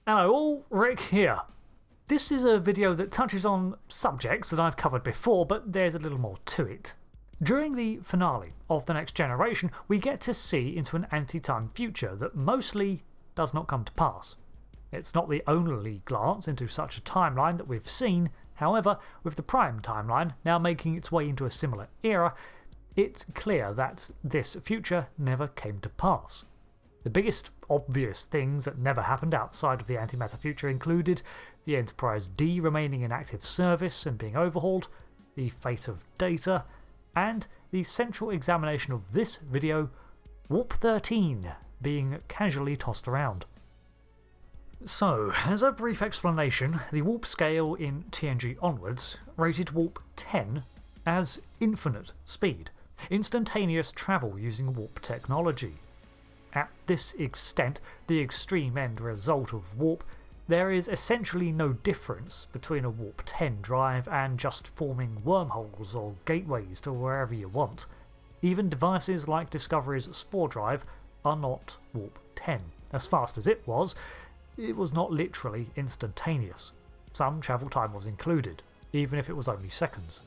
Hello all, Rick here. This is a video that touches on subjects that I've covered before, but there's a little more to it. During the finale of The Next Generation, we get to see into an anti-time future that mostly does not come to pass. It's not the only glance into such a timeline that we've seen, however, with the Prime timeline now making its way into a similar era, it's clear that this future never came to pass. The biggest obvious things that never happened outside of the antimatter future included the Enterprise D remaining in active service and being overhauled, the fate of Data, and the central examination of this video, Warp 13, being casually tossed around. So, as a brief explanation, the warp scale in TNG onwards rated Warp 10 as infinite speed, instantaneous travel using warp technology. At this extent, the extreme end result of warp, there is essentially no difference between a Warp 10 drive and just forming wormholes or gateways to wherever you want. Even devices like Discovery's Spore drive are not Warp 10. As fast as it was not literally instantaneous. Some travel time was included, even if it was only seconds.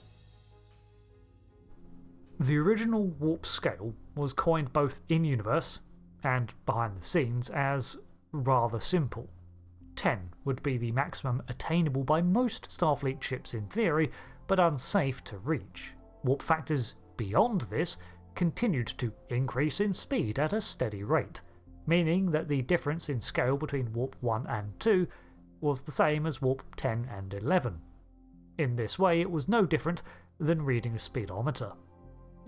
The original warp scale was coined both in-universe and behind the scenes as rather simple. 10 would be the maximum attainable by most Starfleet ships in theory, but unsafe to reach. Warp factors beyond this continued to increase in speed at a steady rate, meaning that the difference in scale between Warp 1 and 2 was the same as Warp 10 and 11. In this way, it was no different than reading a speedometer.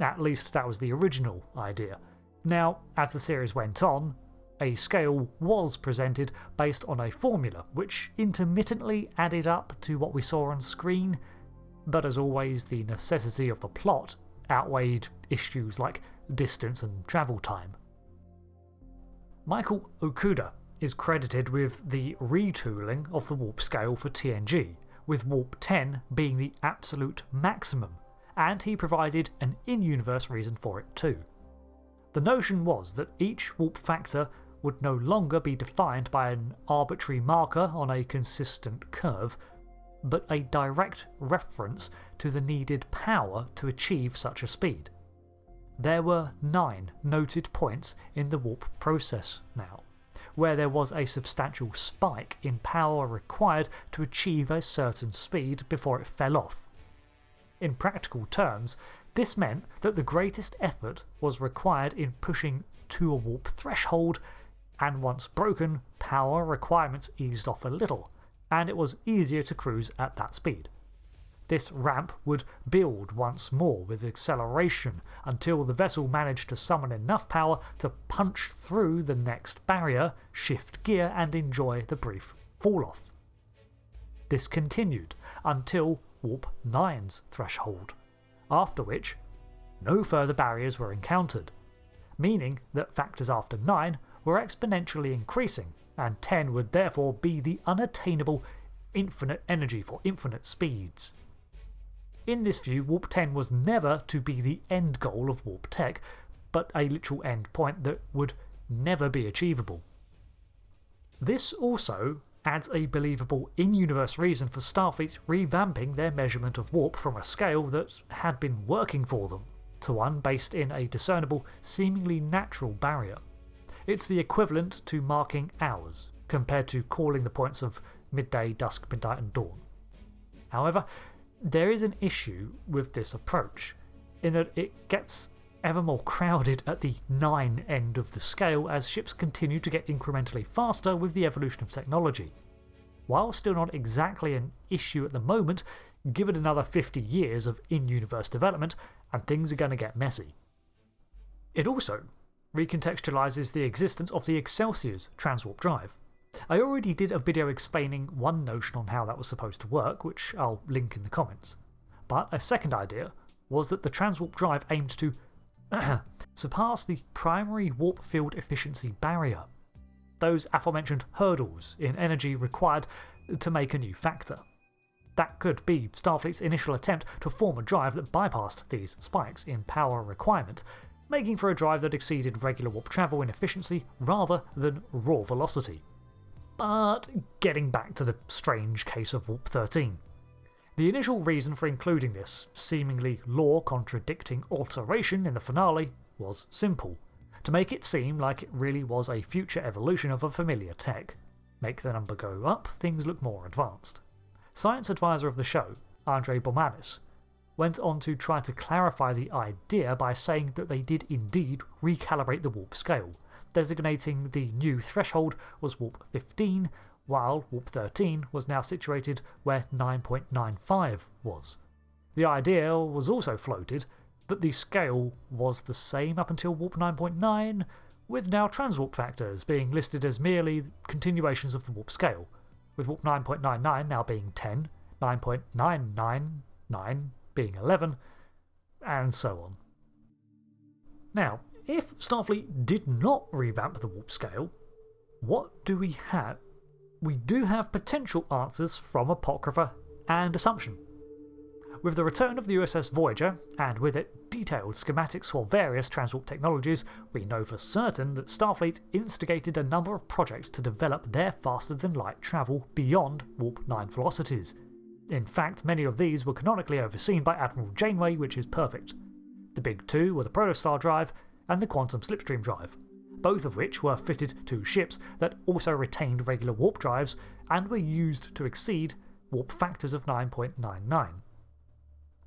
At least that was the original idea. Now, as the series went on, a scale was presented based on a formula which intermittently added up to what we saw on screen, but as always the necessity of the plot outweighed issues like distance and travel time. Michael Okuda is credited with the retooling of the warp scale for TNG, with Warp 10 being the absolute maximum, and he provided an in-universe reason for it too. The notion was that each warp factor would no longer be defined by an arbitrary marker on a consistent curve, but a direct reference to the needed power to achieve such a speed. There were 9 noted points in the warp process now, where there was a substantial spike in power required to achieve a certain speed before it fell off. In practical terms, this meant that the greatest effort was required in pushing to a warp threshold, and once broken, power requirements eased off a little, and it was easier to cruise at that speed. This ramp would build once more with acceleration until the vessel managed to summon enough power to punch through the next barrier, shift gear, and enjoy the brief fall-off. This continued until Warp 9's threshold, after which no further barriers were encountered, meaning that factors after 9 were exponentially increasing, and 10 would therefore be the unattainable infinite energy for infinite speeds. In this view, Warp 10 was never to be the end goal of warp tech, but a literal end point that would never be achievable. This also adds a believable in-universe reason for Starfleet revamping their measurement of warp from a scale that had been working for them, to one based in a discernible, seemingly natural barrier. It's the equivalent to marking hours, compared to calling the points of midday, dusk, midnight and dawn. However, there is an issue with this approach, in that it gets ever more crowded at the 9 end of the scale as ships continue to get incrementally faster with the evolution of technology. While still not exactly an issue at the moment, give it another 50 years of in-universe development and things are going to get messy. It also recontextualizes the existence of the Excelsior's transwarp drive. I already did a video explaining one notion on how that was supposed to work, which I'll link in the comments, but a second idea was that the transwarp drive aimed to surpass the primary warp field efficiency barrier, those aforementioned hurdles in energy required to make a new factor. That could be Starfleet's initial attempt to form a drive that bypassed these spikes in power requirement, making for a drive that exceeded regular warp travel in efficiency rather than raw velocity. But getting back to the strange case of Warp 13. The initial reason for including this seemingly lore-contradicting alteration in the finale was simple: to make it seem like it really was a future evolution of a familiar tech. Make the number go up, things look more advanced. Science advisor of the show, Andre Bormanis, went on to try to clarify the idea by saying that they did indeed recalibrate the warp scale, designating the new threshold was Warp 15, while Warp 13 was now situated where 9.95 was. The idea was also floated that the scale was the same up until Warp 9.9, with now transwarp factors being listed as merely continuations of the warp scale, with Warp 9.99 now being 10, 9.999 being 11, and so on. Now, if Starfleet did not revamp the warp scale, what do we have? We do have potential answers from Apocrypha and Assumption. With the return of the USS Voyager, and with it detailed schematics for various transwarp technologies, we know for certain that Starfleet instigated a number of projects to develop their faster-than-light travel beyond Warp 9 velocities. In fact, many of these were canonically overseen by Admiral Janeway, which is perfect. The big two were the Protostar drive and the Quantum Slipstream drive, both of which were fitted to ships that also retained regular warp drives and were used to exceed warp factors of 9.99.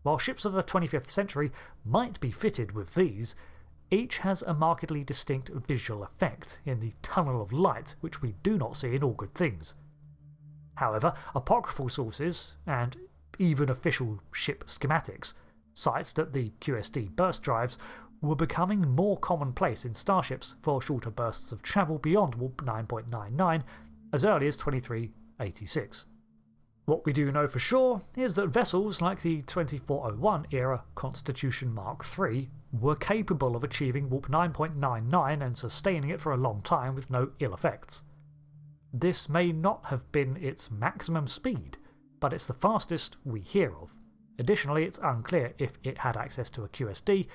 While ships of the 25th century might be fitted with these, each has a markedly distinct visual effect in the tunnel of light which we do not see in All Good Things. However, apocryphal sources, and even official ship schematics, cite that the QSD burst drives were becoming more commonplace in starships for shorter bursts of travel beyond Warp 9.99 as early as 2386. What we do know for sure is that vessels like the 2401 era Constitution Mark III were capable of achieving Warp 9.99 and sustaining it for a long time with no ill effects. This may not have been its maximum speed, but it's the fastest we hear of. Additionally, it's unclear if it had access to a QSD,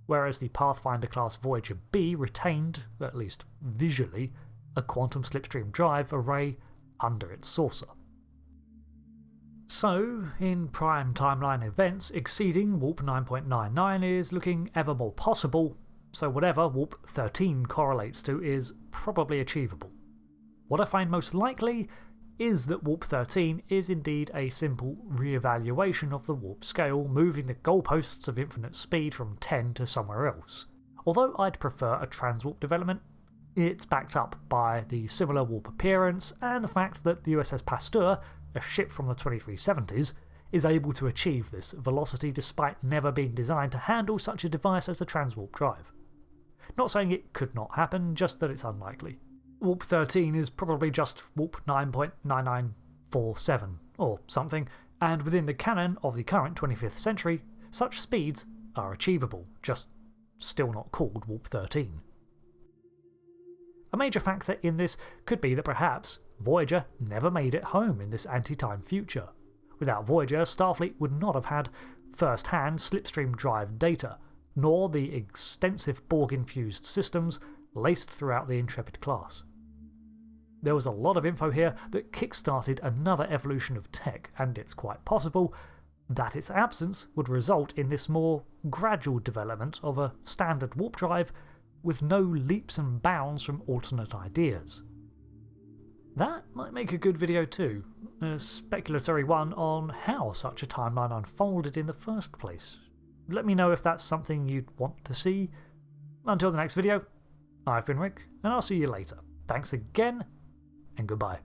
whereas the Pathfinder-class Voyager B retained, at least visually, a quantum slipstream drive array under its saucer. So, in prime timeline events, exceeding Warp 9.99 is looking ever more possible, so whatever Warp 13 correlates to is probably achievable. What I find most likely is that Warp 13 is indeed a simple re-evaluation of the warp scale, moving the goalposts of infinite speed from 10 to somewhere else. Although I'd prefer a transwarp development, it's backed up by the similar warp appearance and the fact that the USS Pasteur, a ship from the 2370s, is able to achieve this velocity despite never being designed to handle such a device as a transwarp drive. Not saying it could not happen, just that it's unlikely. Warp 13 is probably just Warp 9.9947 or something, and within the canon of the current 25th century, such speeds are achievable, just still not called Warp 13. A major factor in this could be that perhaps Voyager never made it home in this anti-time future. Without Voyager, Starfleet would not have had first-hand slipstream drive data, nor the extensive Borg-infused systems laced throughout the Intrepid class. There was a lot of info here that kick-started another evolution of tech, and it's quite possible that its absence would result in this more gradual development of a standard warp drive with no leaps and bounds from alternate ideas. That might make a good video too, a speculatory one on how such a timeline unfolded in the first place. Let me know if that's something you'd want to see. Until the next video, I've been Rick, and I'll see you later. Thanks again, and goodbye.